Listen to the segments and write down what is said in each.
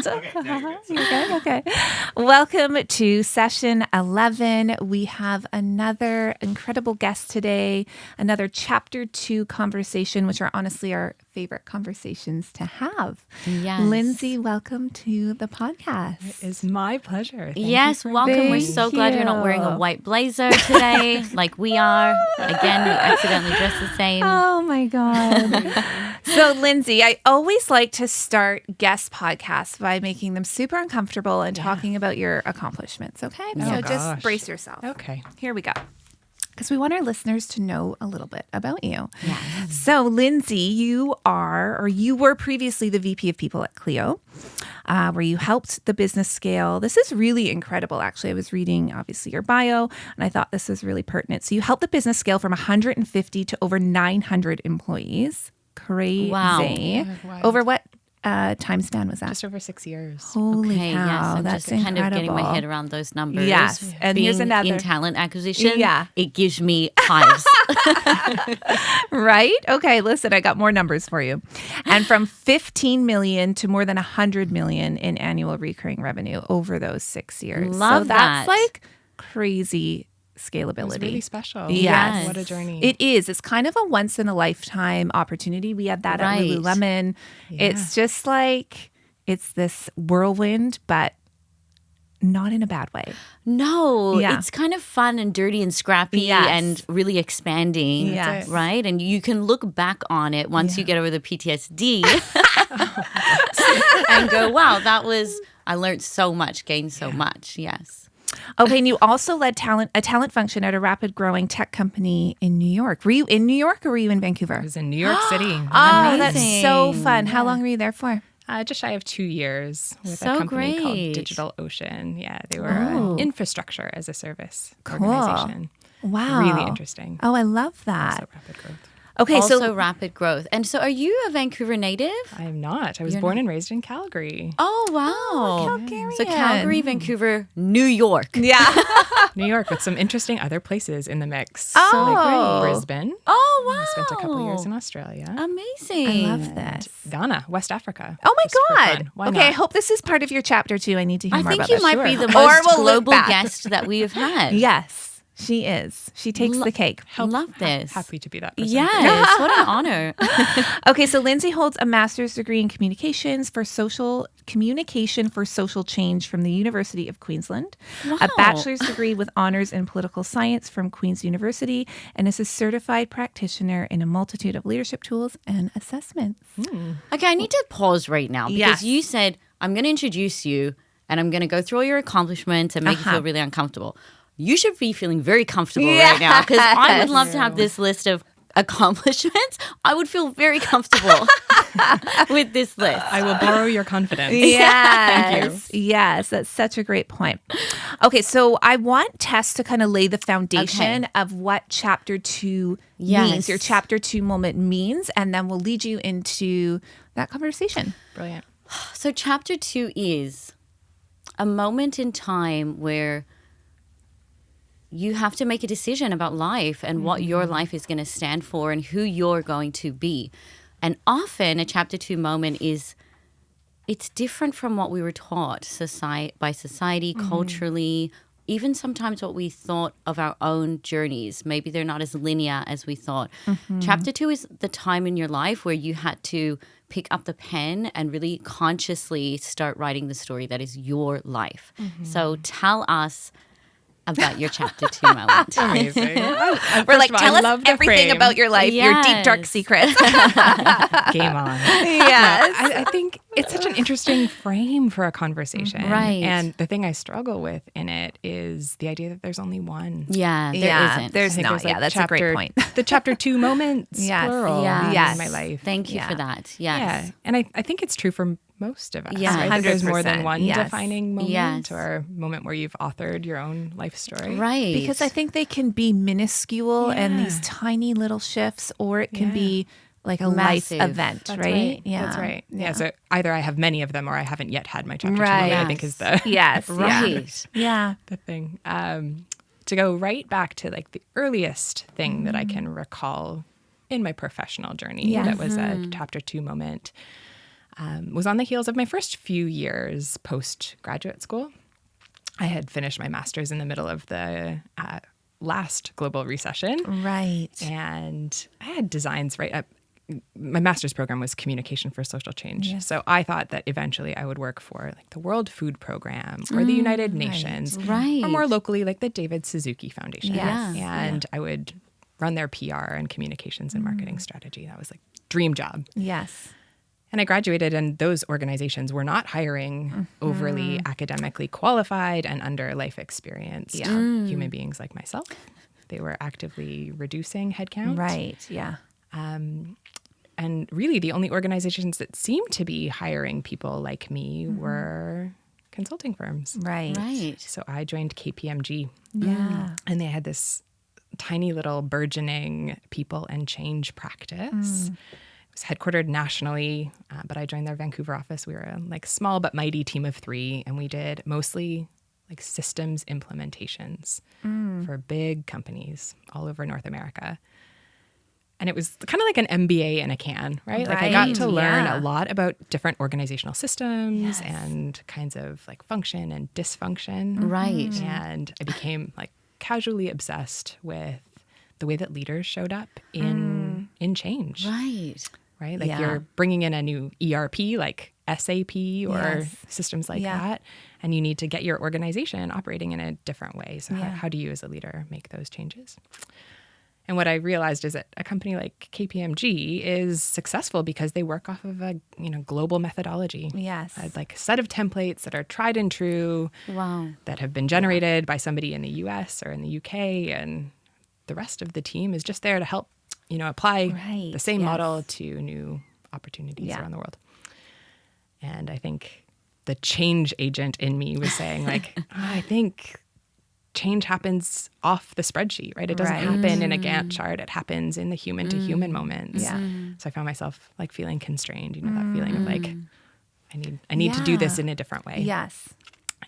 hold. Okay. Welcome to session 11. We have another incredible guest today, another chapter 2 conversation, which are honestly our favorite conversations to have. Yes. Lyndsey, welcome to the podcast. It is my pleasure. Yes, welcome. We're so glad you're not wearing a white blazer today like we are. Again, we accidentally dressed the same. Oh my God. So Lyndsey, I always like to start guest podcasts by making them super uncomfortable and talking about your accomplishments, okay? So just brace yourself. Okay. Here we go. Because we want our listeners to know a little bit about you. Yes. So Lyndsey, you were previously the VP of People at Clio, where you helped the business scale. This is really incredible, actually. I was reading, obviously, your bio, and I thought this was really pertinent. So you helped the business scale from 150 to over 900 employees. Crazy. Wow. Over what time span was that? Just over 6 years. Holy Okay, cow, yes, I'm that's just kind of getting my incredible. head around those numbers. Yes, and Being here's another. in talent acquisition, Yeah. it gives me hives. Right? Okay, listen, I got more numbers for you. And from 15 million to more than 100 million in annual recurring revenue over those 6 years. Love so that's that. like crazy scalability. It was really special. Yes. What a journey. It is. It's kind of a once in a lifetime opportunity. We had that Right. at Lululemon. Yeah. It's just like, it's this whirlwind, but not in a bad way. No, Yeah. it's kind of fun and dirty and scrappy Yes. and really expanding, Yes. right? And you can look back on it once you get over the PTSD and go, wow, I learned so much, gained so much. Yes. Okay, and you also led a talent function at a rapid growing tech company in New York. Were you in New York or were you in Vancouver? I was in New York City. Oh, that's so Amazing. fun. How long were you there for? Just shy of 2 years with So a company called great. Digital Ocean. Yeah, they were Oh. an infrastructure as a service Cool. organization. Wow. Really interesting. Oh, I love that. So rapid growth. Okay, Also so rapid growth. And so are you a Vancouver native? I am not. I was born and raised in Calgary. Oh, wow. Calgarian. So Calgary, Vancouver, New York. yeah. New York with some interesting other places in the mix. Oh. Like Brisbane. Oh, wow. I spent a couple of years in Australia. Amazing. I love this. Ghana, West Africa. Oh my Just for God. fun. Why Okay, I not? hope this is part of your chapter 2. I need to hear I more think about you this. might be the Or most we'll look global back. guest that we have had. Yes, she is. She takes the cake. Love this. Happy to be that person. Yes, what an honor. Okay, so Lyndsey holds a master's degree in communication for social change from the University of Queensland, a Wow. bachelor's degree with honors in political science from Queen's University, and is a certified practitioner in a multitude of leadership tools and assessments. Okay, I need to pause right now because Yes. you said, I'm going to introduce you and I'm going to go through all your accomplishments and make you feel really uncomfortable. You should be feeling very comfortable right now because I would love to have this list of accomplishments. I would feel very comfortable with this list. I will borrow your confidence. Yes. Yes, that's such a great point. Okay, so I want Tess to kind of lay the foundation of what chapter 2 means, your chapter 2 moment means, and then we'll lead you into that conversation. Brilliant. So chapter 2 is a moment in time where you have to make a decision about life and what your life is going to stand for and who you're going to be. And often a chapter 2 moment it's different from what we were taught by society, culturally, even sometimes what we thought of our own journeys. Maybe they're not as linear as we thought. Chapter 2 is the time in your life where you had to pick up the pen and really consciously start writing the story that is your life. So tell us about your chapter 2 moment. Amazing. We're like, tell us everything about your life, your deep, dark Yes. secrets. Game on. Yes. I think it's such an interesting frame for a conversation. Right. And the thing I struggle with in it is the idea that there's only one. Yeah, there Yeah, isn't. there's I think not. like Yeah, that's a great point. The chapter 2 moments, Yes. plural, Yes. in my life. Thank you for that. Yes. Yeah. And I think it's true for most of us. Yeah, right? That there's more 100%. than one Yes. defining moment Yes. or moment where you've authored your own life story. Right. Because I think they can be minuscule and these tiny little shifts, or it can be like a Massive. life event, That's right? Yeah. That's right. Yeah. So either I have many of them or I haven't yet had my chapter 2 Right. moment, I think is the Yes. Right. Yeah. the thing. To go right back to like the earliest thing that I can recall in my professional journey Yes. that was a chapter 2 moment. was on the heels of my first few years post-graduate school. I had finished my master's in the middle of the last global recession. Right. And I had designs right up. My master's program was communication for social change. Yes. So I thought that eventually I would work for like the World Food Program or the United Nations, or more locally like the David Suzuki Foundation. Yes. And I would run their PR and communications and marketing strategy. That was like dream job. Yes. And I graduated, and those organizations were not hiring overly academically qualified and under life experienced human beings like myself. They were actively reducing headcount. Right. Yeah. And really, the only organizations that seemed to be hiring people like me were consulting firms. Right. Right. So I joined KPMG. Yeah. And they had this tiny little burgeoning people and change practice. It was headquartered nationally, but I joined their Vancouver office. We were a like small but mighty team of 3, and we did mostly like systems implementations for big companies all over North America. And it was kind of like an MBA in a can, right? Like I got to learn a lot about different organizational systems and kinds of like function and dysfunction. Right. And I became like casually obsessed with the way that leaders showed up in change. Right? Like you're bringing in a new ERP like SAP or systems like that, and you need to get your organization operating in a different way. So how do you as a leader make those changes? And what I realized is that a company like KPMG is successful because they work off of a global methodology. Yes. Like a set of templates that are tried and true. Wow. That have been generated by somebody in the US or in the UK, and the rest of the team is just there to help apply the same model to new opportunities around the world. And I think the change agent in me was saying like, I think change happens off the spreadsheet, right? It doesn't happen in a Gantt chart. It happens in the human to human moments. Yeah. So I found myself like feeling constrained, that feeling of like, I need to do this in a different way. Yes.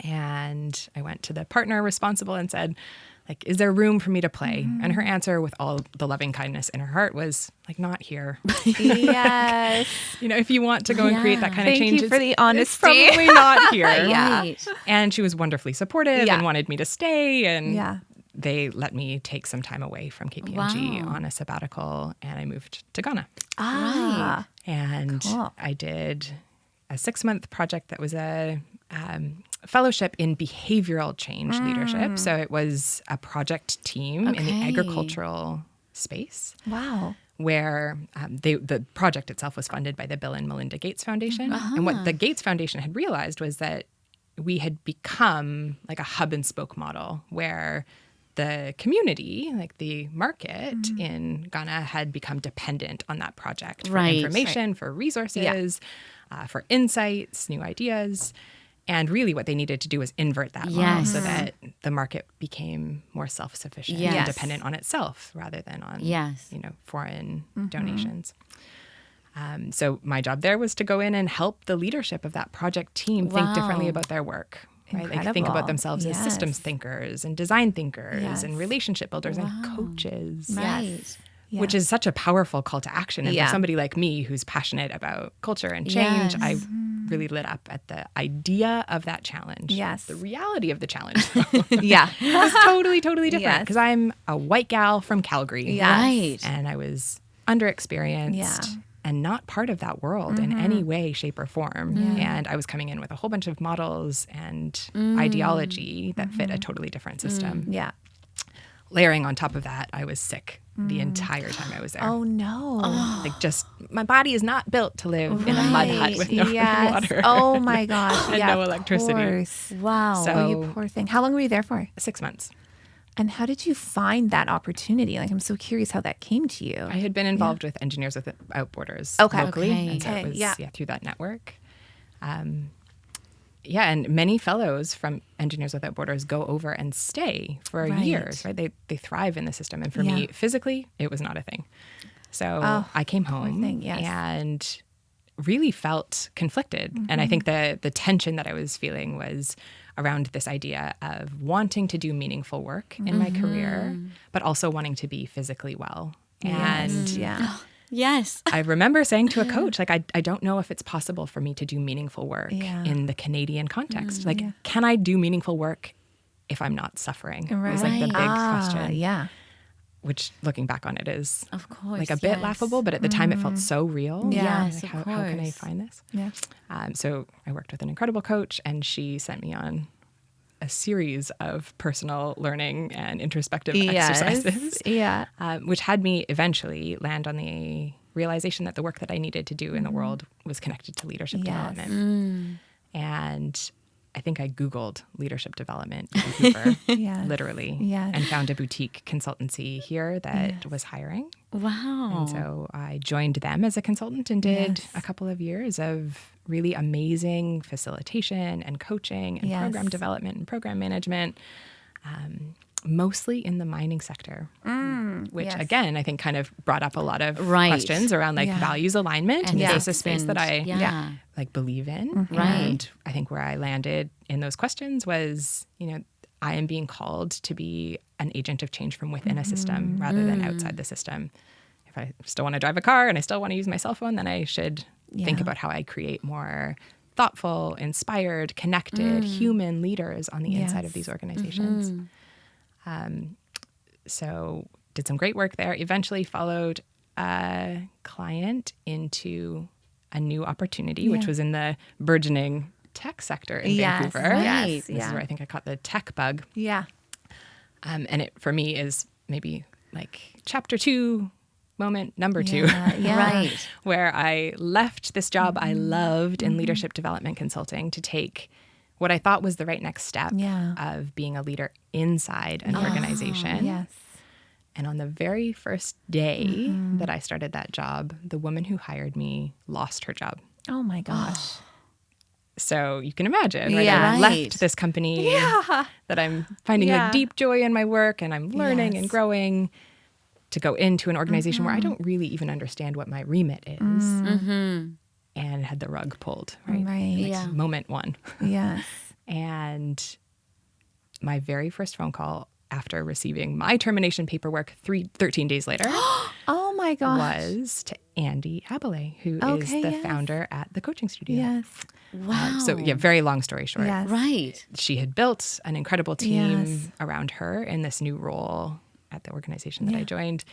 And I went to the partner responsible and said, like, is there room for me to play? And her answer, with all the loving kindness in her heart, was like, not here. Yes. If you want to go and create that kind of change, thank you for the honesty. It's probably not here. Right. And she was wonderfully supportive and wanted me to stay. And they let me take some time away from KPMG on a sabbatical, and I moved to Ghana. Right. And I did a 6-month project that was a fellowship in behavioral change leadership. So it was a project team in the agricultural space. Wow. Where the project itself was funded by the Bill and Melinda Gates Foundation. And what the Gates Foundation had realized was that we had become like a hub and spoke model where the community, like the market in Ghana, had become dependent on that project for information, for resources, for insights, new ideas. And really what they needed to do was invert that model so that the market became more self-sufficient and dependent on itself rather than on foreign donations. So my job there was to go in and help the leadership of that project team think differently about their work. Right? Like think about themselves as systems thinkers and design thinkers and relationship builders and coaches. Right. Yeah. Which is such a powerful call to action. And for somebody like me who's passionate about culture and change, I really lit up at the idea of that challenge. Yes. The reality of the challenge, though, was totally different. Because I'm a white gal from Calgary. Yes. Right. And I was underexperienced and not part of that world in any way, shape, or form. And I was coming in with a whole bunch of models and ideology that fit a totally different system. Yeah. Layering on top of that, I was sick the entire time I was there. Oh, no. Like just, my body is not built to live in a mud hut with no running water. Oh, my gosh. and no electricity. Of course. Wow. So, Oh, you poor thing. How long were you there for? 6 months. And how did you find that opportunity? Like, I'm so curious how that came to you. I had been involved with Engineers Without Borders Okay. locally. Okay. And so it was Okay. through that network. And many fellows from Engineers Without Borders go over and stay for years, right? They thrive in the system. And for me, physically, it was not a thing. So I came home and really felt conflicted. And I think the tension that I was feeling was around this idea of wanting to do meaningful work in my career, but also wanting to be physically well. And Yes. I remember saying to a coach, like, I don't know if it's possible for me to do meaningful work Yeah. in the Canadian context. Like, can I do meaningful work if I'm not suffering? It was like the big question. Yeah. Which, looking back on it, is Of course. like a bit laughable, but at the time it felt so real. Yeah. Yes, Like, of how can I course. find this? Yeah. So I worked with an incredible coach, and she sent me on a series of personal learning and introspective exercises, which had me eventually land on the realization that the work that I needed to do in the world was connected to leadership development. And I think I Googled leadership development in Vancouver, literally, and found a boutique consultancy here that was hiring. Wow. And so I joined them as a consultant and did a couple of years of really amazing facilitation and coaching and program development and program management, mostly in the mining sector, which again, I think kind of brought up a lot of questions around like values alignment. And this is a space that I like believe in. And I think where I landed in those questions was, you know, I am being called to be an agent of change from within a system rather than outside the system. If I still want to drive a car and I still want to use my cell phone, then I should think about how I create more thoughtful, inspired, connected human leaders on the inside of these organizations. So did some great work there. Eventually followed a client into a new opportunity, which was in the burgeoning tech sector in Vancouver. Yes. This is where I think I caught the tech bug. Yeah. And it, for me, is maybe like chapter 2 moment number 2, Right. where I left this job I loved in leadership development consulting to take what I thought was the right next step of being a leader inside an organization. Yes. And on the very first day that I started that job, the woman who hired me lost her job. Oh my gosh. So you can imagine, right? Yeah. I Right. left this company that I'm finding a deep joy in my work and I'm learning and growing, to go into an organization where I don't really even understand what my remit is, and had the rug pulled, right? Right. Like, moment 1. Yes. And my very first phone call after receiving my termination paperwork 13 days later Oh my gosh. was to Andy Abelay, who is Okay, the yes. founder at the coaching studio. Yes. Wow. So yeah, very long story short. Yes. Right. She had built an incredible team Yes. around her in this new role at the organization that I joined.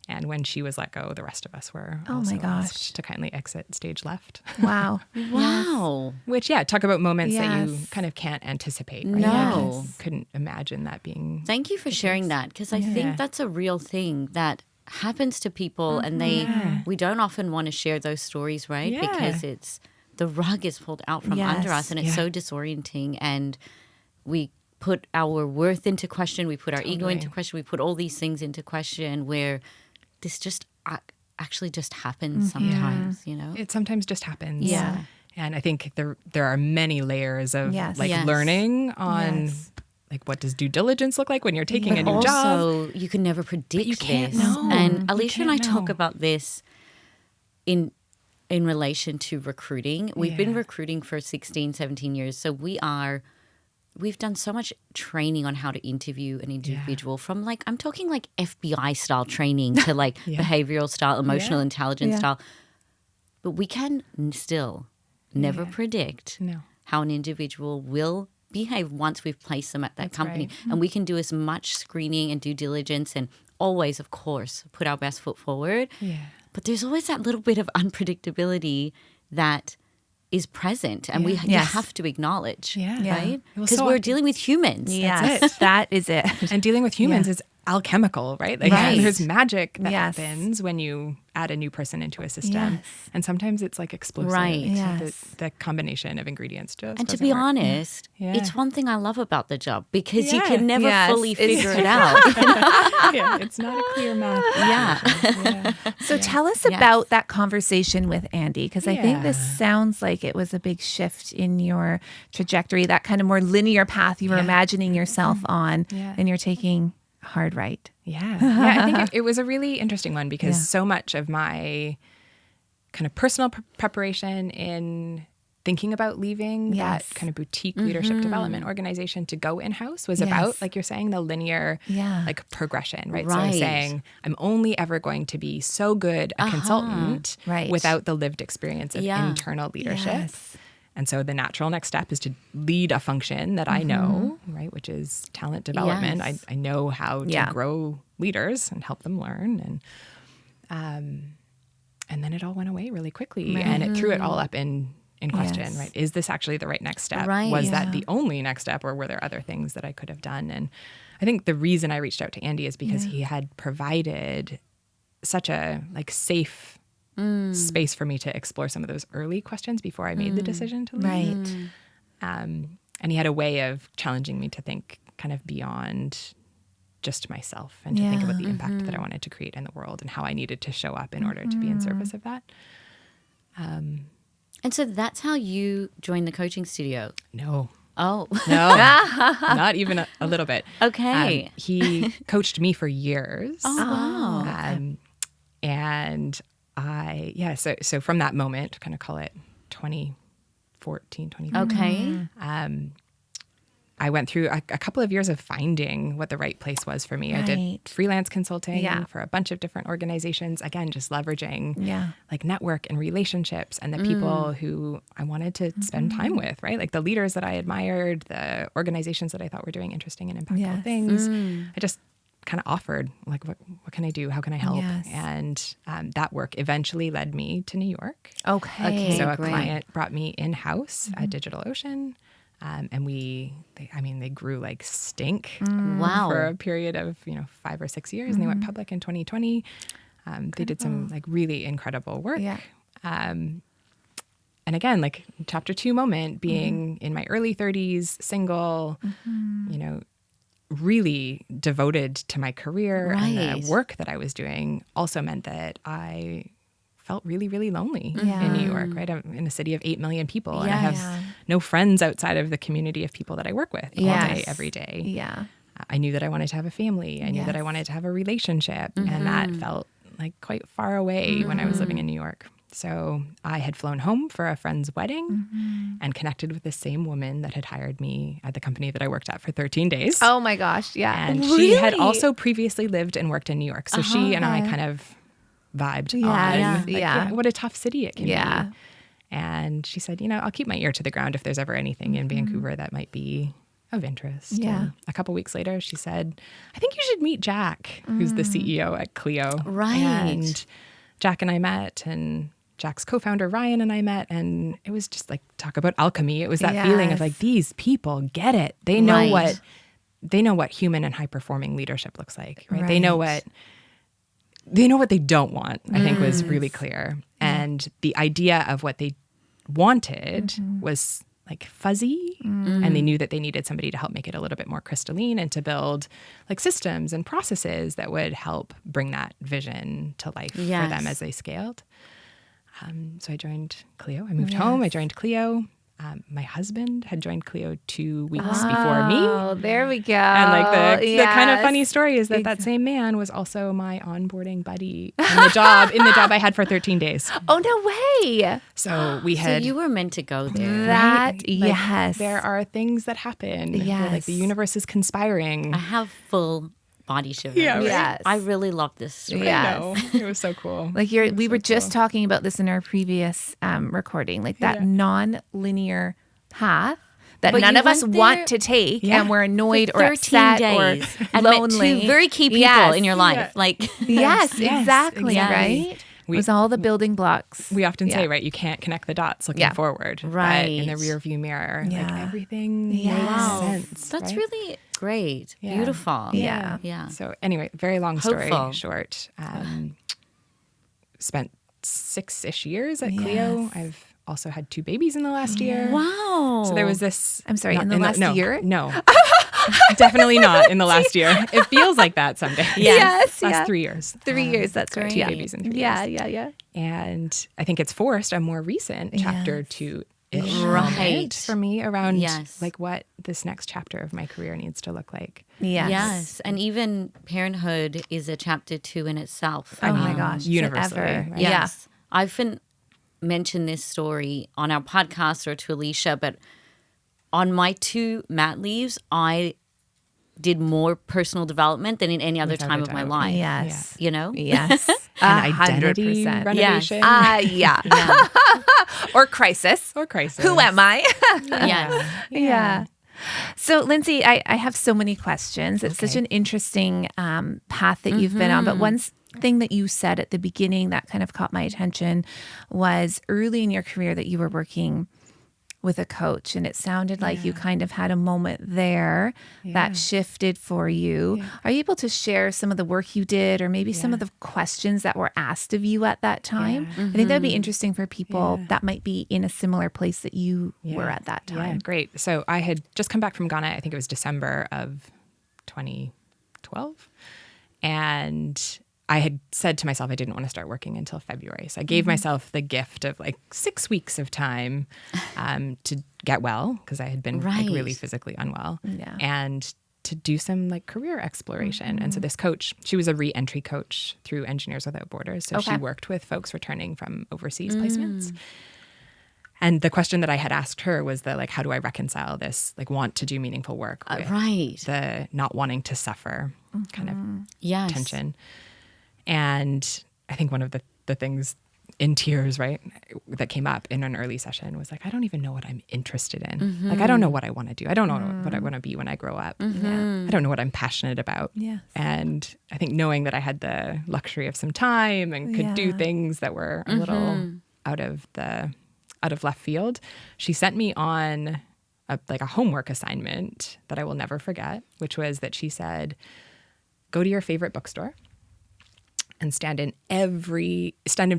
And when she was let go, the rest of us were also asked to kindly exit stage left. Wow. Wow. Which, talk about moments that you Yes. kind of can't anticipate. Right? No. I couldn't imagine that being. Thank you for sharing that, because I think that's a real thing that happens to people, and we don't often want to share those stories, right? Yeah. Because it's the rug is pulled out from under us, and it's so disorienting, and we put our worth into question, we put our ego into question, we put all these things into question, where this just actually just happens sometimes, you know? It sometimes just happens. Yeah. And I think there are many layers of Yes. like learning on Yes. like what does due diligence look like when you're taking a But new job. also, you can never predict you can't this. know. And You Alisha and I can't talk know. about this in relation to recruiting. We've been recruiting for 16, 17 years. So we've done so much training on how to interview an individual, from like, I'm talking like FBI style training to like behavioral style, emotional intelligence style. But we can still never predict how an individual will behave once we've placed them at that company. right. And we can do as much screening and due diligence and always, of course, put our best foot forward. Yeah. But there's always that little bit of unpredictability that is present, and you Yes. have to acknowledge, Yeah. right? Well, Because so we're often- dealing with humans. Yes. it. That is it. And dealing with humans is alchemical, right? Like Right. there's magic that Yes. happens when you add a new person into a system. Yes. And sometimes it's like explosive. Right. Yes. The combination of ingredients just And to doesn't be work. honest, Yeah. it's one thing I love about the job, because you Yeah. can never Yes. fully It's- figure it out. Yeah, it's not a clear math. Yeah. So tell us about that conversation with Andy, because I think this Yeah. sounds like it was a big shift in your trajectory, that kind of more linear path you were imagining yourself on, Yeah. and you're taking a hard right. Yeah. I think it was a really interesting one because so much of my kind of personal preparation in thinking about leaving Yes. that kind of boutique leadership development organization to go in-house was about, like you're saying, the linear like progression, right? So I was Right. saying, I'm only ever going to be so good a consultant Right. without the lived experience of internal leadership. Yes. And so the natural next step is to lead a function that I know, right, which is talent development. Yes. I know how to grow leaders and help them learn. And then it all went away really quickly. And it threw it all up in question, right? Is this actually the right next step? Right. Was that the only next step, or were there other things that I could have done? And I think the reason I reached out to Andy is because he had provided such a like safe space for me to explore some of those early questions before I made the decision to leave. Right. And he had a way of challenging me to think kind of beyond just myself and to think about the impact that I wanted to create in the world and how I needed to show up in order to be in service of that. And so that's how you joined the coaching studio. No, Oh, not even a little bit. okay. He coached me for years. Oh, wow. And so from that moment, kind of call it 2014, 2015. Okay. I went through a couple of years of finding what the right place was for me. I did Right. freelance consulting Yeah. for a bunch of different organizations. Again, just leveraging Yeah. like network and relationships and the people who I wanted to spend time with, right? Like the leaders that I admired, the organizations that I thought were doing interesting and impactful Yes. things. I just kind of offered like, what can I do? How can I help? Yes. And that work eventually led me to New York. Okay. So a great. client brought me in-house at DigitalOcean. And they grew like stink Wow. for a period of 5 or 6 years, and they went public in 2020. They did some like really incredible work. Yeah. And again, like chapter 2 moment, being in my early 30s, single, really devoted to my career, and Right. the work that I was doing also meant that I felt really, really lonely Yeah. in New York, right? I'm in a city of 8 million people, and I Yes. have no friends outside of the community of people that I work with all Yes. day, every day. Yeah. I knew that I wanted to have a family. I knew that I Yes. wanted to have a relationship, and that felt like quite far away when I was living in New York. So I had flown home for a friend's wedding and connected with the same woman that had hired me at the company that I worked at for 13 days. Oh my gosh. Yeah. And she had also previously lived and worked in New York. So she and I kind of vibed on Yes, like, yeah. what a tough city it can Yeah. be. And she said, I'll keep my ear to the ground if there's ever anything in Vancouver that might be of interest. Yeah. And a couple weeks later, she said, I think you should meet Jack, who's the CEO at Clio. Right. And Jack and I met, and Jack's co-founder Ryan and I met, and it was just like, talk about alchemy. It was that feeling of Yes. like, these people get it. They know Right. what human and high performing leadership looks like, right? They know Right. what they don't want, I think was really clear. And the idea of what they wanted was like fuzzy, and they knew that they needed somebody to help make it a little bit more crystalline and to build like systems and processes that would help bring that vision to life for Yes. them as they scaled. So I joined Clio. I moved home. I joined Clio. My husband had joined Clio 2 weeks before me. Oh, there we go. And like the kind of funny Yes. story is that same man was also my onboarding buddy in the job I had for 13 days. Oh, no way. So we So had you were meant to go there. That, Like, yes. there are things that happen. Where, like Yes. the universe is conspiring. I have full body shivers. Yeah, right? Yes. I really love this story. Yeah. I know. It was so cool. Like we were just talking about this in our previous recording, like that non-linear path that But none you of us went there want to take, Yeah. and we're annoyed For or 13 upset days or and lonely. met two very key people Yes. in your life. Yeah. Like, Yes, Yes, exactly, exactly. right? It was all the building blocks. We often say, Yeah. right, you can't connect the dots looking Yeah. forward. Right. But in the rear view mirror, like Yeah. everything Yes. makes Wow. sense. that's right? really great. Yeah. Beautiful. Yeah. Yeah. So anyway, very long story Hopeful. short. Spent 6-ish years at Clio. Yes. I've also had 2 babies in the last year. Wow. So there was this. I'm sorry, not- in the last no, year? No. Definitely not in the last year. It feels like that someday. Yes, Last yeah. 3 years. 3 years, that's right. 2 babies in 3 Yeah, years. yeah. And I think it's forced a more recent chapter to Right. for me around Yes. like what this next chapter of my career needs to look like. Yes. Yes. And even parenthood is a chapter 2 in itself. Oh my gosh. Universally, Ever. right? Yeah. Yes. I've been mentioned this story on our podcast or to Alisha, but on my 2 mat leaves, I did more personal development than in any other time of my life. Yes. You know? Yes. An identity 100%. renovation. Yeah. Or crisis. Or crisis. Who am I? Yes. Yeah. So, Lyndsey, I have so many questions. It's such an interesting path that you've been on. But one thing that you said at the beginning that kind of caught my attention was early in your career that you were working with a coach. And it sounded like you kind of had a moment there that shifted for you. Yeah. Are you able to share some of the work you did or maybe some of the questions that were asked of you at that time? Yeah. I think that'd be interesting for people that might be in a similar place that you were at that time. Yeah, great. So I had just come back from Ghana. I think it was December of 2012. And I had said to myself I didn't want to start working until February. So I gave myself the gift of like 6 weeks of time to get well because I had been like really physically unwell and to do some like career exploration. And so this coach, she was a re-entry coach through Engineers Without Borders. So she worked with folks returning from overseas placements. And the question that I had asked her was how do I reconcile this like want to do meaningful work with the not wanting to suffer kind of tension. And I think one of the things in tears, right, that came up in an early session was like, I don't even know what I'm interested in. Like, I don't know what I want to do. I don't know what I want to be when I grow up. I don't know what I'm passionate about. And I think knowing that I had the luxury of some time and could do things that were a little out of left field, she sent me on a homework assignment that I will never forget, which was that she said, go to your favorite bookstore and stand in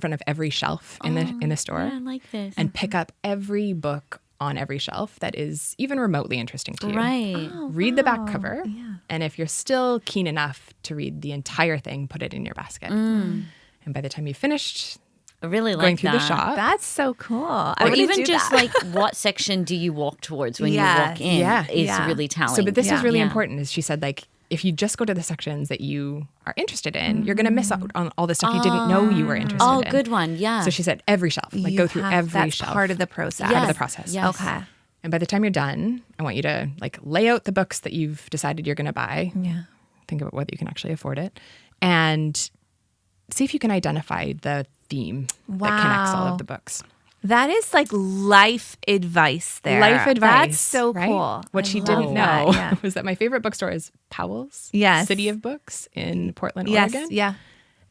front of every shelf in the store. Yeah, I like this. And pick up every book on every shelf that is even remotely interesting to you. Right. Read the back cover. Yeah. And if you're still keen enough to read the entire thing, put it in your basket. And by the time you finished I really like going through the shop. That's so cool. Or even just like what section do you walk towards when you walk in is really telling. So but this is really important is she said like if you just go to the sections that you are interested in, you're going to miss out on all the stuff you didn't know you were interested in. Oh, good one. Yeah. So she said every shelf, like go through every shelf. That's part of the process. Part of the process. Yes. Okay. And by the time you're done, I want you to like lay out the books that you've decided you're going to buy. Yeah. Think about whether you can actually afford it. And see if you can identify the theme that connects all of the books. That is like life advice there. Life advice. That's so right? cool. What she didn't know was that my favorite bookstore is Powell's City of Books in Portland, Oregon. Yeah.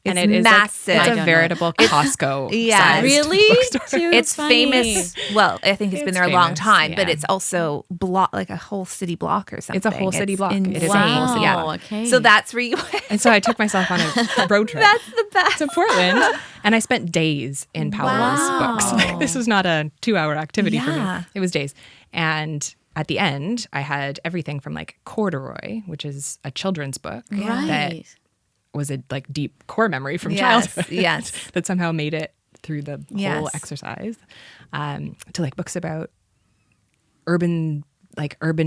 And it's it is massive. It's a veritable Costco. Really? It's famous. Well, I think it's been there a long time, but yeah. it's also like a whole city block or something. It's a whole city block. Insane. It is a whole city block. Okay. So that's where you went. And so I took myself on a road trip. That's the best. To Portland, and I spent days in Powell's books. Like, this was not a 2-hour activity for me. It was days. And at the end, I had everything from like Corduroy, which is a children's book that was a like deep core memory from childhood. Yes. That somehow made it through the whole exercise. To like books about urban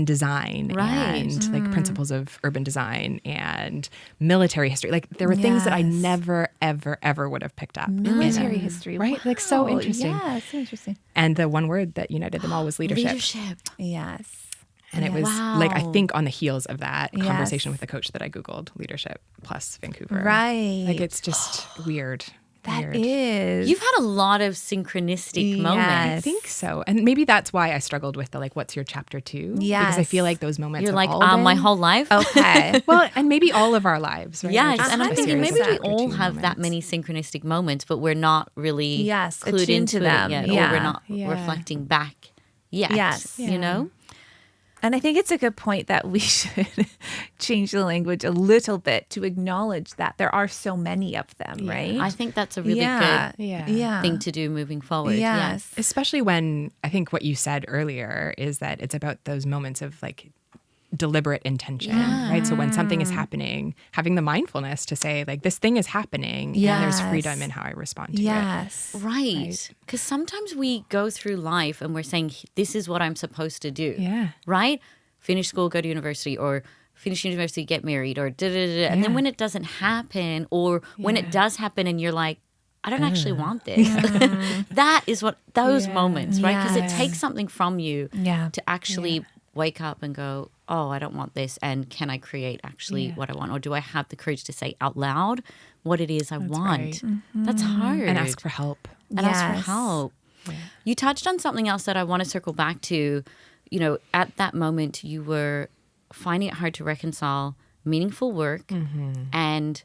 design and like principles of urban design and military history. Like there were things that I never, ever, ever would have picked up. Military history. Right? Like so interesting. Yeah, so interesting. And the one word that united them all was leadership. Leadership. Yes. And it was like, I think on the heels of that conversation with the coach that I Googled, leadership plus Vancouver. Right. Like it's just weird. That is. You've had a lot of synchronistic moments. I think so. And maybe that's why I struggled with the like, what's your chapter 2? Yes. Because I feel like those moments You're have like, all been, my whole life? Okay. well, and maybe all of our lives, right? Yes, Just and a I'm thinking series maybe of we chapter all 2 have that moments. many synchronistic moments, but we're not really clued attuned into to them. it yet, Yeah. or we're not reflecting back yet. Yes. You know? And I think it's a good point that we should change the language a little bit to acknowledge that there are so many of them, right? I think that's a really good thing to do moving forward. Yes. Especially when I think what you said earlier is that it's about those moments of like deliberate intention, right? So when something is happening, having the mindfulness to say like, this thing is happening and there's freedom in how I respond to it. Right. Because sometimes we go through life and we're saying, this is what I'm supposed to do. Yeah. Right? Finish school, go to university, or finish university, get married, or da-da-da-da. And then when it doesn't happen, or when it does happen and you're like, I don't actually want this. That is what those moments, right? Because it takes something from you to actually wake up and go, oh, I don't want this. And can I create actually what I want? Or do I have the courage to say out loud what it is I want? Right. That's hard. And ask for help. Ask for help. Yeah. You touched on something else that I want to circle back to. You know, at that moment, you were finding it hard to reconcile meaningful work and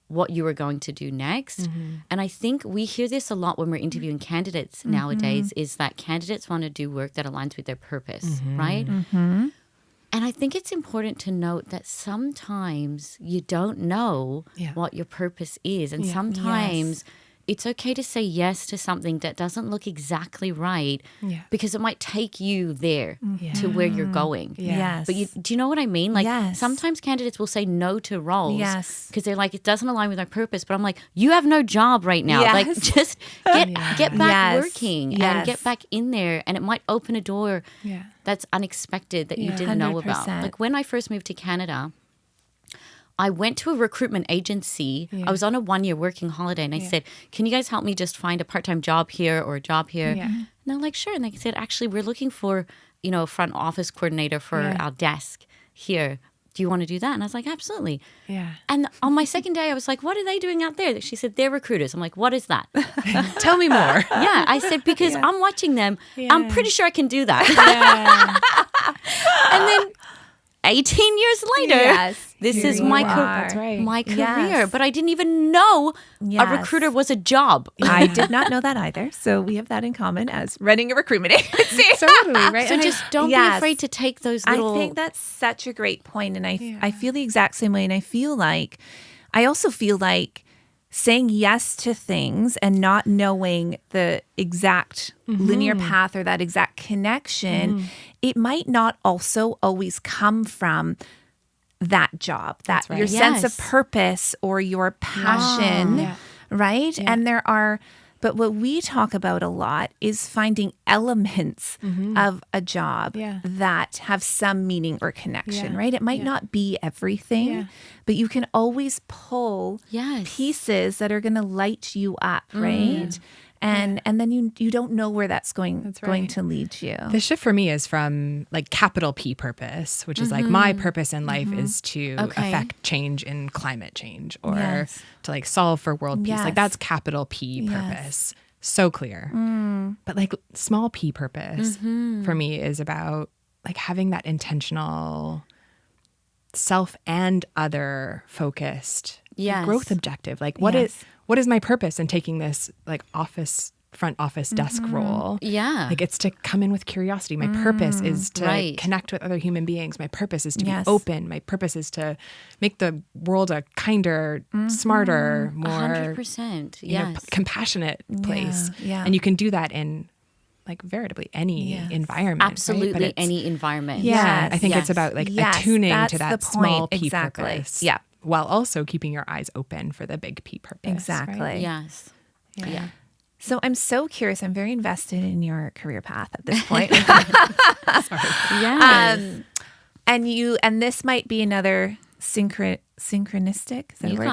what you were going to do next. And I think we hear this a lot when we're interviewing candidates nowadays, is that candidates want to do work that aligns with their purpose, right? And I think it's important to note that sometimes you don't know what your purpose is. And sometimes it's okay to say yes to something that doesn't look exactly right because it might take you there to where you're going. Yes. But do you know what I mean? Like sometimes candidates will say no to roles because they're like, it doesn't align with our purpose. But I'm like, you have no job right now. Like just get back working and get back in there. And it might open a door that's unexpected that you didn't know about. Like when I first moved to Canada, I went to a recruitment agency. I was on a 1-year working holiday and I said, can you guys help me just find a part-time job here or a job here? And they're like, sure. And they said, actually, we're looking for, you know, a front office coordinator for our desk here. Do you want to do that? And I was like, absolutely. And on my second day, I was like, what are they doing out there? She said, they're recruiters. I'm like, what is that? Tell me more. I said, because I'm watching them. I'm pretty sure I can do that. And then 18 years later, this is my career. But I didn't even know a recruiter was a job. I did not know that either. So we have that in common as running a recruitment agency. Totally, right? So just don't be afraid to take those little... I think that's such a great point. And I feel the exact same way. And I also feel like saying yes to things and not knowing the exact linear path or that exact connection, it might not also always come from that job, that your sense of purpose or your passion, right? And but what we talk about a lot is finding elements of a job that have some meaning or connection, right? It might not be everything, but you can always pull pieces that are going to light you up, right? And then you don't know where that's going to lead you. The shift for me is from like capital P purpose, which is like my purpose in life is to affect change in climate change or to like solve for world peace. Like that's capital P purpose. So clear. But like small p purpose for me is about like having that intentional self and other focused growth objective. Like what is my purpose in taking this like front office desk role? Like it's to come in with curiosity. My purpose is to connect with other human beings. My purpose is to be open. My purpose is to make the world a kinder, smarter, more 100%. Compassionate place. And you can do that in like veritably any environment. Absolutely, right? any environment. I think it's about like attuning to that small P purpose. Yeah. While also keeping your eyes open for the big P purpose. Exactly. Right? Yes. Yeah. So I'm so curious. I'm very invested in your career path at this point. And this might be another synchronistic. Is that You a word?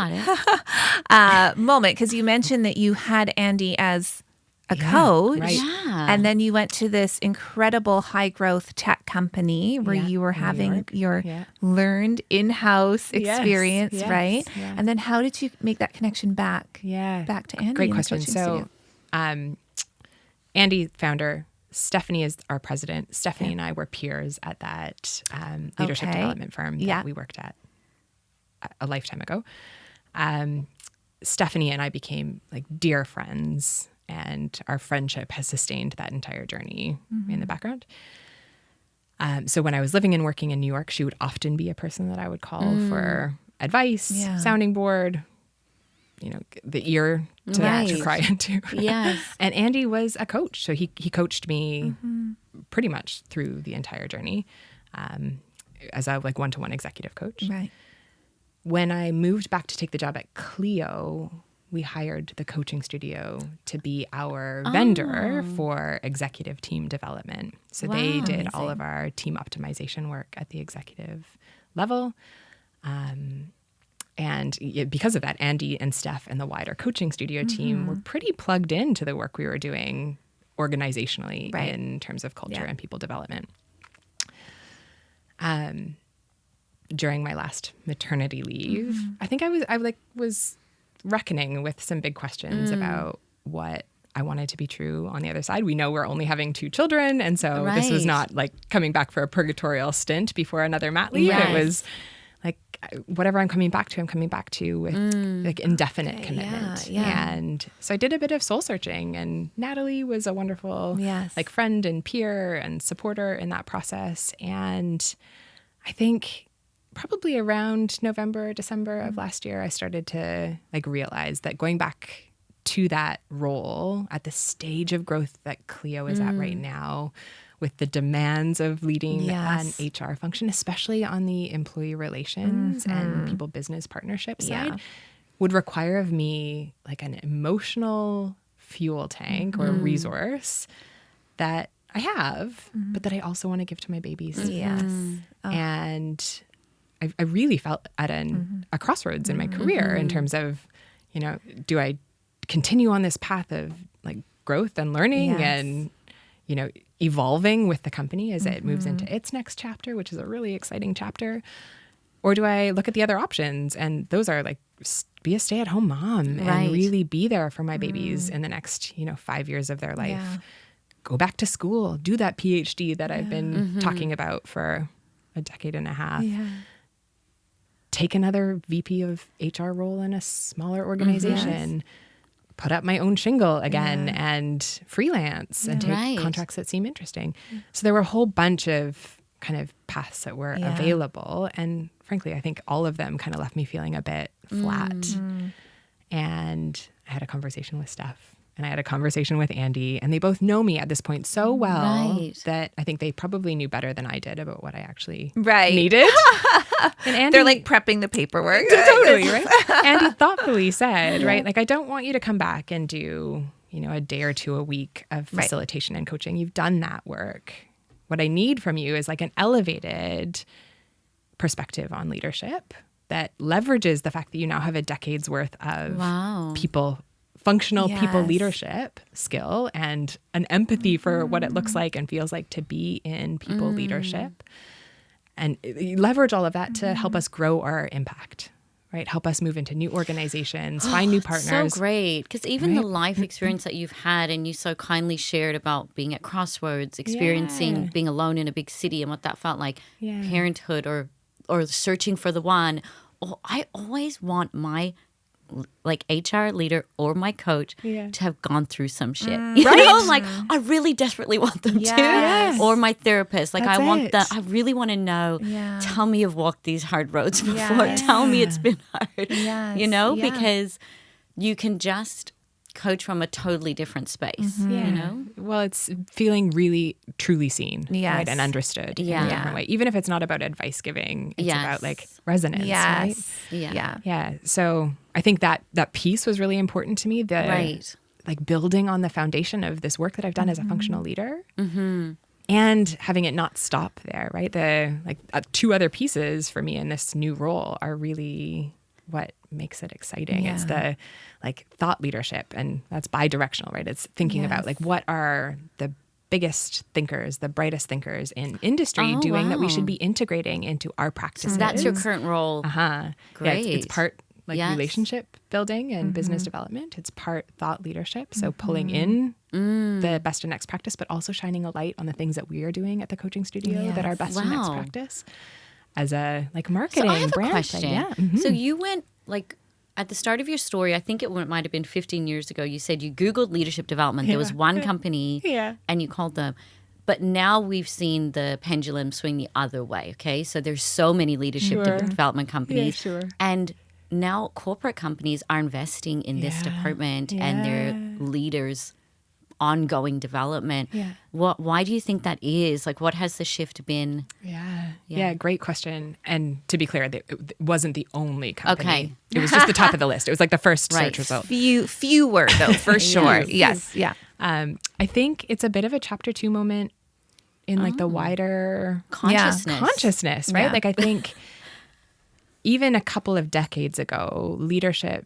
got it. Moment, because you mentioned that you had Andy as a coach, and then you went to this incredible high growth tech company where you were having your learned in-house experience, right? Yes. And then how did you make that connection back to Andy? Great question. So Andy, founder, Stephanie is our president. Stephanie and I were peers at that leadership development firm that we worked at a lifetime ago. Stephanie and I became like dear friends, and our friendship has sustained that entire journey in the background. So when I was living and working in New York, she would often be a person that I would call for advice, sounding board, the ear to cry into. And Andy was a coach. So he coached me pretty much through the entire journey as a like one-to-one executive coach. Right. When I moved back to take the job at Clio, we hired the coaching studio to be our vendor for executive team development. So they did all of our team optimization work at the executive level. And because of that, Andy and Steph and the wider coaching studio team were pretty plugged into the work we were doing organizationally in terms of culture and people development. During my last maternity leave, I think I was reckoning with some big questions about what I wanted to be true on the other side. We know we're only having 2 children, and so this was not like coming back for a purgatorial stint before another mat leave. It was like, whatever I'm coming back to with like indefinite commitment. And so I did a bit of soul searching, and Natalie was a wonderful like friend and peer and supporter in that process. And I think probably around November, December of last year, I started to like realize that going back to that role at the stage of growth that Clio is at right now, with the demands of leading an HR function, especially on the employee relations and people business partnership side, would require of me like an emotional fuel tank or resource that I have, but that I also want to give to my babies. And I really felt at a crossroads in my career in terms of, do I continue on this path of like growth and learning and, evolving with the company as it moves into its next chapter, which is a really exciting chapter? Or do I look at the other options? And those are like, be a stay-at-home mom and really be there for my babies in the next, 5 years of their life. Go back to school, do that PhD that I've been talking about for a decade and a half. Take another VP of HR role in a smaller organization. Put up my own shingle again and freelance and take contracts that seem interesting. So there were a whole bunch of kind of paths that were available. And frankly, I think all of them kind of left me feeling a bit flat. And I had a conversation with Steph, and I had a conversation with Andy, and they both know me at this point so well that I think they probably knew better than I did about what I actually needed. And Andy, they're like prepping the paperwork. Totally, right? Andy thoughtfully said, right, like, I don't want you to come back and do, a day or 2 a week of facilitation and coaching. You've done that work. What I need from you is like an elevated perspective on leadership that leverages the fact that you now have a decade's worth of functional people leadership skill and an empathy for what it looks like and feels like to be in people leadership. And leverage all of that to help us grow our impact, right? Help us move into new organizations, find new partners. So great. Because even the life experience that you've had, and you so kindly shared about being at crossroads, experiencing being alone in a big city and what that felt like, parenthood or searching for the one. Oh, I always want my like HR leader or my coach to have gone through some shit. You know, like I really desperately want them to. Or my therapist. Like I really want to know, tell me you've walked these hard roads before. Tell me it's been hard. Because you can just coach from a totally different space, you know? Well, it's feeling really truly seen right, and understood in a different way. Even if it's not about advice giving, it's about like resonance, right? Yeah. So I think that piece was really important to me. Like building on the foundation of this work that I've done as a functional leader. And having it not stop there, right? The 2 other pieces for me in this new role are really what makes it exciting. It's the like thought leadership, and that's bi-directional, right? It's thinking about like what are the biggest thinkers, the brightest thinkers in industry doing that we should be integrating into our practices. So that's your current role. Great. Yeah, it's part like relationship building and business development. It's part thought leadership. So pulling in the best and next practice, but also shining a light on the things that we are doing at the coaching studio that are best and next practice. As a like marketing so I have brand. A question. So you went like at the start of your story, I think it might have been 15 years ago, you said you Googled leadership development. There was one company and you called them. But now we've seen the pendulum swing the other way, okay? So there's so many leadership development companies. And now corporate companies are investing in this department and their leaders' ongoing development. Why do you think that is? Like, what has the shift been? Yeah, great question. And to be clear, it wasn't the only company. Okay. It was just the top of the list. It was like the first search result. Fewer though, for sure. Yes. I think it's a bit of a chapter 2 moment in like the wider consciousness, right? Like I think even a couple of decades ago, leadership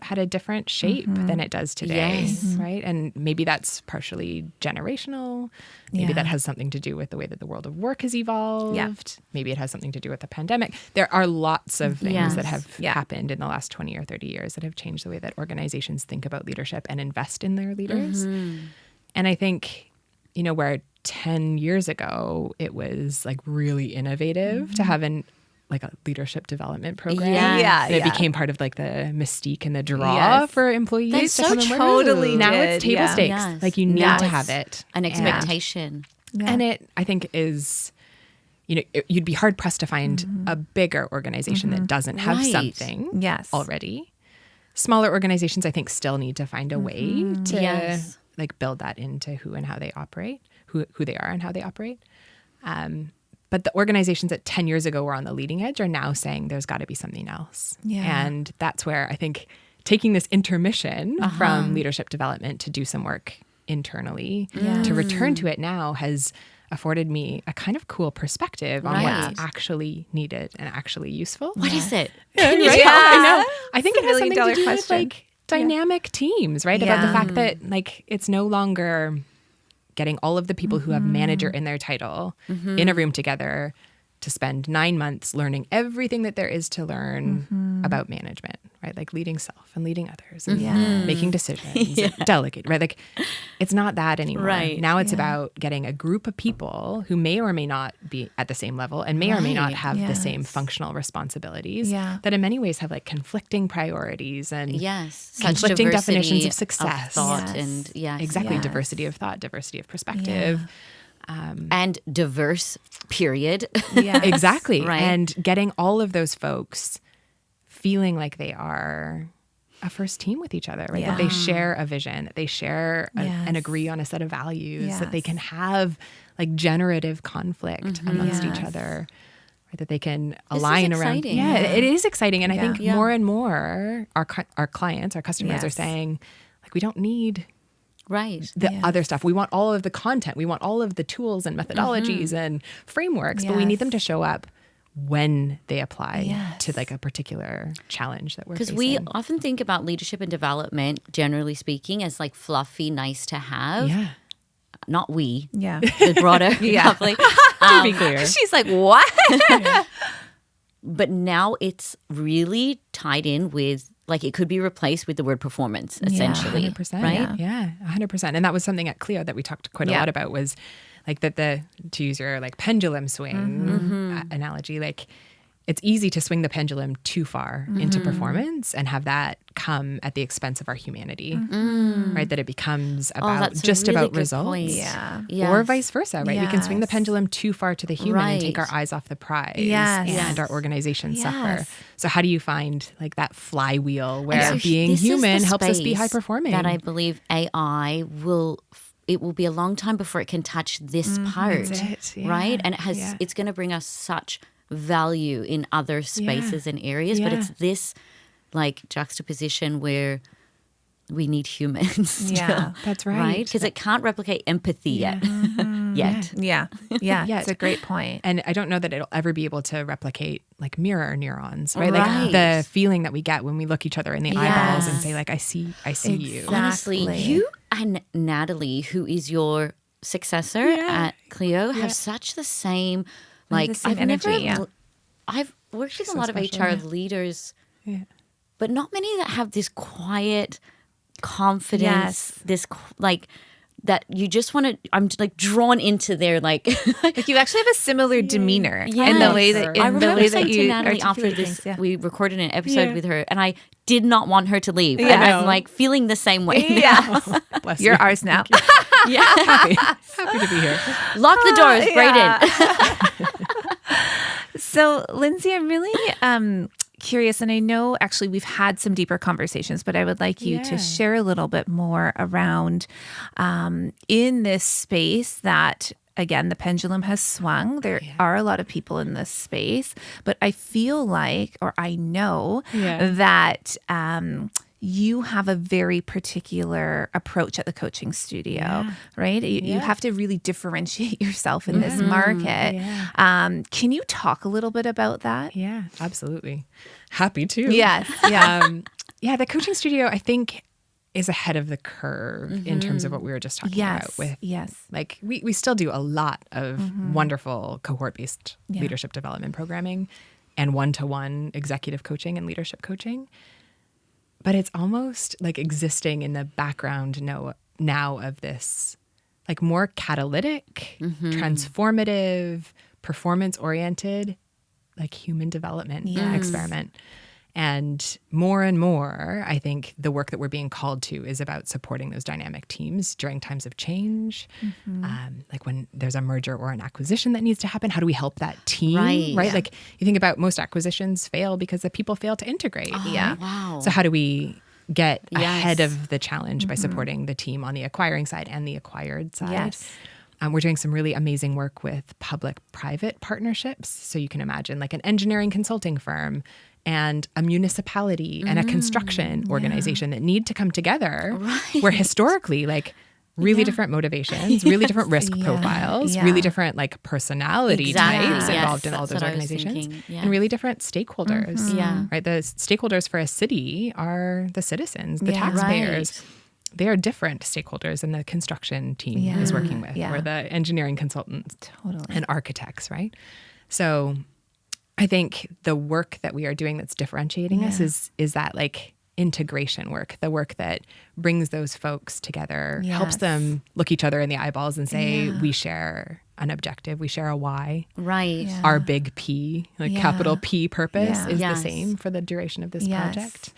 had a different shape than it does today, right? And maybe that's partially generational. Maybe that has something to do with the way that the world of work has evolved. Yeah. Maybe it has something to do with the pandemic. There are lots of things that have happened in the last 20 or 30 years that have changed the way that organizations think about leadership and invest in their leaders. And I think, you know, where 10 years ago, it was like really innovative to have like a leadership development program. It became part of like the mystique and the draw for employees. That's to so come and work. totally Now did, it's table stakes. Yes. Like you need to have it. An expectation. And it, I think, is, you know, you'd be hard pressed to find a bigger organization that doesn't have something already. Smaller organizations, I think, still need to find a way to like build that into who and how they operate, who they are and how they operate. But the organizations that 10 years ago were on the leading edge are now saying there's got to be something else. And that's where I think taking this intermission from leadership development to do some work internally, to return to it now has afforded me a kind of cool perspective on what's actually needed and actually useful. What is it? I know. I think it has something to do with like dynamic teams, right? About the fact that like it's no longer getting all of the people who have manager in their title in a room together to spend 9 months learning everything that there is to learn about management, right? Like leading self and leading others and making decisions, and delegate, right? Like it's not that anymore. Right. Now it's about getting a group of people who may or may not be at the same level and may or may not have the same functional responsibilities that in many ways have like conflicting priorities and conflicting definitions of success. Thought and exactly. Diversity of thought, diversity of perspective. And diverse, period. Exactly. Right. And getting all of those folks feeling like they are a first team with each other, right? That they share a vision, that they share and agree on a set of values, that they can have like generative conflict amongst each other, right? That they can align around. Yeah, it is exciting. And I think more and more our clients, our customers are saying, like, we don't need the other stuff. We want all of the content. We want all of the tools and methodologies and frameworks, but we need them to show up when they apply to like a particular challenge that we're facing. Because we often think about leadership and development, generally speaking, as like fluffy, nice to have. Not we. The broader public. To be clear. She's like, what? But now it's really tied in with, like, it could be replaced with the word performance, essentially. 100%. Right? Yeah, 100%. And that was something at Clio that we talked quite a lot about, was like that to use your like pendulum swing analogy, like it's easy to swing the pendulum too far into performance and have that come at the expense of our humanity, right? That it becomes about just really about results. Or vice versa, right? We can swing the pendulum too far to the human and take our eyes off the prize and our organizations suffer. So how do you find like that flywheel where being human helps us be high performing? That I believe AI it will be a long time before it can touch this part, right? And it's going to bring us such value in other spaces and areas, but it's this like juxtaposition where we need humans still, that's right. Because it can't replicate empathy yet. It's a great point. And I don't know that it'll ever be able to replicate like mirror neurons, right? Like the feeling that we get when we look each other in the eyeballs and say like, I see you. Honestly, you and Natalie, who is your successor at Clio, have such the same, like, I've worked with a lot of HR leaders, but not many that have this quiet confidence, this like that you just want to, I'm like drawn into their like you actually have a similar demeanor in the way that I remember saying that to you Natalie after this, things, we recorded an episode with her, and I did not want her to leave, and I'm like feeling the same way now. You're ours now. Happy to be here. Lock the doors, Brayden. So, Lyndsey, I'm really curious, and I know actually we've had some deeper conversations, but I would like you to share a little bit more around in this space that, again, the pendulum has swung. There are a lot of people in this space, but I feel like, or I know that you have a very particular approach at the coaching studio, right? You have to really differentiate yourself in this market. Yeah. Can you talk a little bit about that? Yeah, absolutely. Happy to. Yes. Yeah. The coaching studio, I think, is ahead of the curve in terms of what we were just talking about with like we still do a lot of wonderful cohort-based leadership development programming and one-to-one executive coaching and leadership coaching. But it's almost like existing in the background now of this like more catalytic, transformative, performance-oriented, like human development experiment. And more, I think the work that we're being called to is about supporting those dynamic teams during times of change. Like when there's a merger or an acquisition that needs to happen, how do we help that team? Right? Yeah. Like you think about most acquisitions fail because the people fail to integrate. Wow. So how do we get ahead of the challenge by supporting the team on the acquiring side and the acquired side? We're doing some really amazing work with public-private partnerships. So you can imagine like an engineering consulting firm and a municipality and a construction organization that need to come together where historically like really different motivations, really different risk profiles, really different like personality types involved in all those organizations and really different stakeholders. Right? The stakeholders for a city are the citizens, the taxpayers. They are different stakeholders than the construction team is working with or the engineering consultants and architects, right? So I think the work that we are doing that's differentiating us is that like integration work, the work that brings those folks together, helps them look each other in the eyeballs and say, we share an objective, we share a why. Right. Our big P, like capital P purpose is the same for the duration of this project.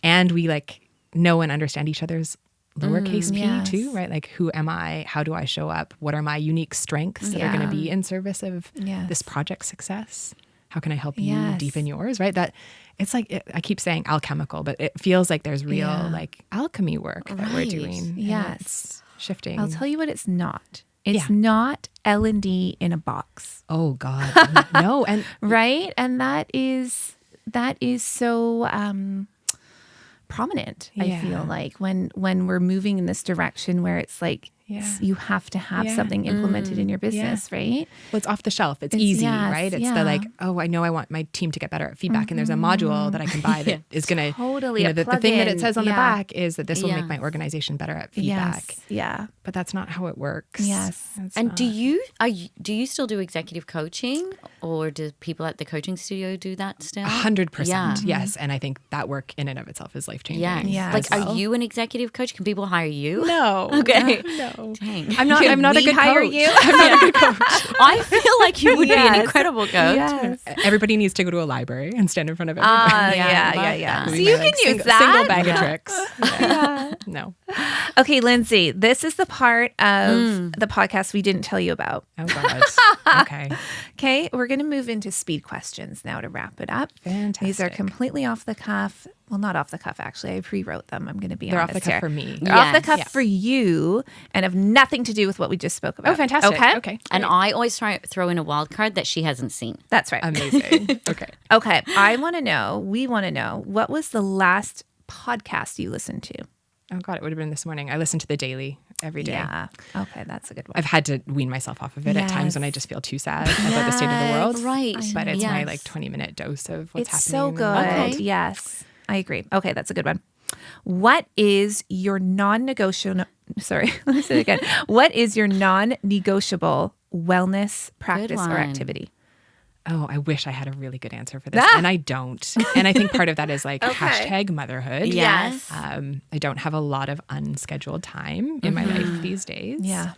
And we like know and understand each other's lowercase p too, right? Like who am I? How do I show up? What are my unique strengths that are going to be in service of this project's success? How can I help you deepen yours, right? That it's like, I keep saying alchemical, but it feels like there's real like alchemy work that we're doing. Yes. Shifting. I'll tell you what it's not. It's not L&D in a box. Oh God, no. And right? And that is so prominent, I feel like, when we're moving in this direction where it's like, you have to have something implemented in your business, right? Well, it's off the shelf. It's easy, right? It's the like, oh, I know I want my team to get better at feedback, and there's a module that I can buy that is going to totally the thing that it says on the back is that this will make my organization better at feedback. But that's not how it works. And do you still do executive coaching, or do people at the coaching studio do that still? 100%. Yes, and I think that work in and of itself is life changing. Like, are you an executive coach? Can people hire you? No. Okay. No. Dang. I'm not a good coach. You? I'm not a good coach. I feel like you would be an incredible coach. Everybody needs to go to a library and stand in front of everybody. So you can use that. Single bag of tricks. No. Okay, Lyndsey, this is the part of the podcast we didn't tell you about. Oh, God. Okay. Okay, we're going to move into speed questions now to wrap it up. Fantastic. These are completely off the cuff. Well, not off the cuff, actually. I pre-wrote them. I'm going to be They're honest off the cuff here. for me. They're off the cuff for you and have nothing to do with what we just spoke about. Oh, fantastic. Okay. And I always throw in a wild card that she hasn't seen. That's right. Amazing. Okay. Okay. We want to know, what was the last podcast you listened to? Oh, God, it would have been this morning. I listen to The Daily every day. Yeah. Okay, that's a good one. I've had to wean myself off of it at times when I just feel too sad about the state of the world. Right. But it's my like 20-minute dose of what's happening. It's so good. Okay. Yes, I agree. Okay, that's a good one. What is your non-negotiable? Sorry, let me say it again. What is your non-negotiable wellness practice or activity? Oh, I wish I had a really good answer for this. And I don't. And I think part of that is like hashtag motherhood. Yes. I don't have a lot of unscheduled time in my life these days. Yeah.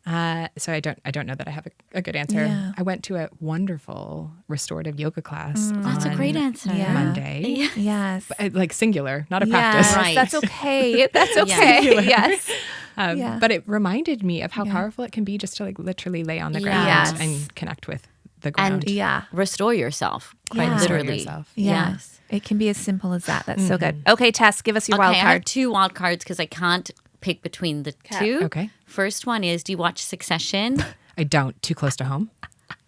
So I don't know that I have a good answer. Yeah. I went to a wonderful restorative yoga class That's a great answer. Monday. Yes. Like singular, not a practice. Right. That's okay. That's okay. Yes. But it reminded me of how powerful it can be just to like literally lay on the ground and connect with the ground. And restore yourself, quite literally. Yourself. Yes. It can be as simple as that. That's so good. Okay, Tess, give us your wild I card. have 2 wild cards because I can't pick between the 2. Okay. First one is, do you watch Succession? I don't. Too close to home.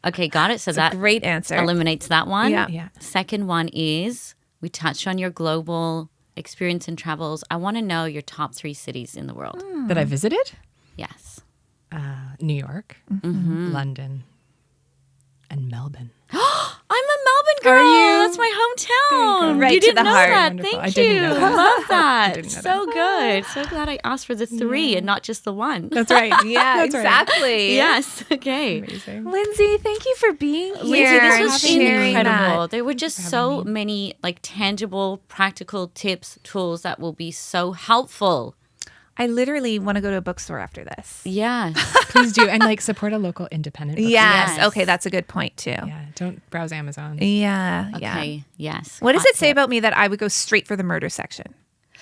Okay, got it. So that Great answer. eliminates that one. Yeah. Yeah. Second one is, We touched on your global experience and travels. I want to know your top 3 cities in the world. That I visited? Yes. New York, London, and Melbourne. I'm a Melbourne girl. Are you? That's my hometown. Right you to didn't the know heart. that. Wonderful. Thank I didn't you. know that. Love that. didn't know So good. So glad I asked for the 3 and not just the 1. That's right. Yeah, That's right. exactly. Yes. Okay. Amazing. Lyndsey, thank you for being here. Lyndsey, this was and sharing incredible. that. There were just so many like tangible, practical tips, tools that will be so helpful. I literally want to go to a bookstore after this. Yes. Please do. And like support a local independent bookstore. Yes. Yes. Okay, that's a good point too. Yeah. Don't browse Amazon. Yeah. Okay. Yes. What does Hot it say tip. about me that I would go straight for the murder section?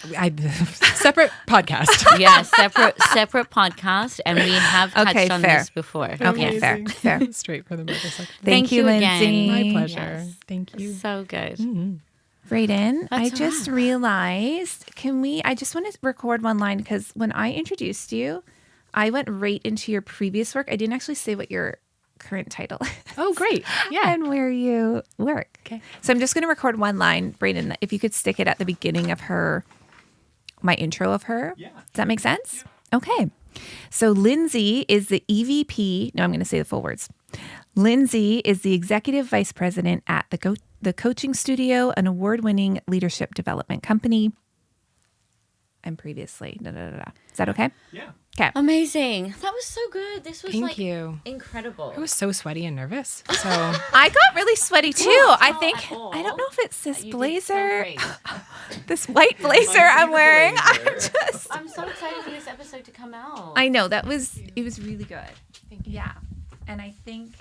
Separate podcast. Yes, separate podcast, and we have touched Okay, on fair. this before. Okay, fair. Amazing. Fair. Straight for the murder section. Thank you, again. Lyndsey. My pleasure. Yes. Thank you. So good. Brayden, I That's just realized, I just want to record one line because when I introduced you, I went right into your previous work. I didn't actually say what your current title is. Oh, great. Yeah. And where you work. Okay. So I'm just going to record one line, Brayden, if you could stick it at the beginning of my intro of her. Yeah. Does that make sense? Yeah. Okay. So Lyndsey is the EVP. No, I'm going to say the full words. Lyndsey is the executive vice president at the Coaching Studio, an award-winning leadership development company. And previously, Is that okay? Yeah. Okay. Amazing. That was so good. This was Thank like you. incredible. I was so sweaty and nervous. So I got really sweaty too. I think, at all I don't know if it's this You did so blazer, great. this white blazer I'm wearing. I'm so excited for this episode to come out. I know it was really good. Yeah. And I think